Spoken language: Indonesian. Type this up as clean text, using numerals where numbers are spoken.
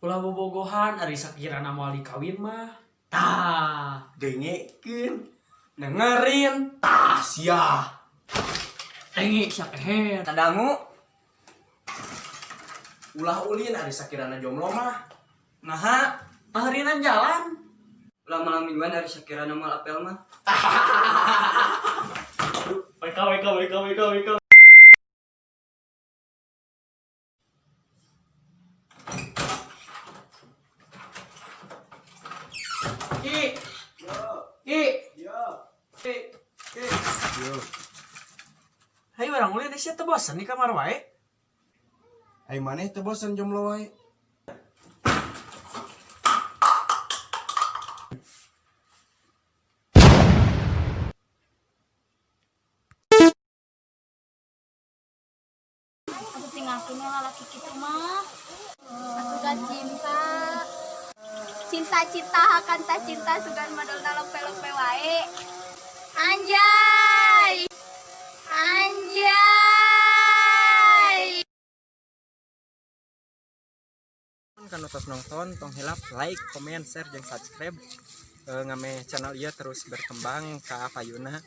Ulah bobogohan ari sakirana moal dikawin mah. Tah, dengekeun dengerin tah sia tengi sia keher. tadangu ulah ulin ari sakirana jomblo mah naha Ahrinan jalan. Ulah malam mingguan hari sakirana mal apel mah. Weka. Hai orang mulai deh siapa bosan di kamar wae. ai maneh teu bosan jomblo wae Aku tinggalkan lalaki kita mah. Aku gak cinta. Cinta-cinta akan tak cinta sugan madonna lope-lope wae. Anjay. Kanu tos nonton tong hilap like, comment, share, jeung subscribe ngame channel ieu terus berkembang ka apayuna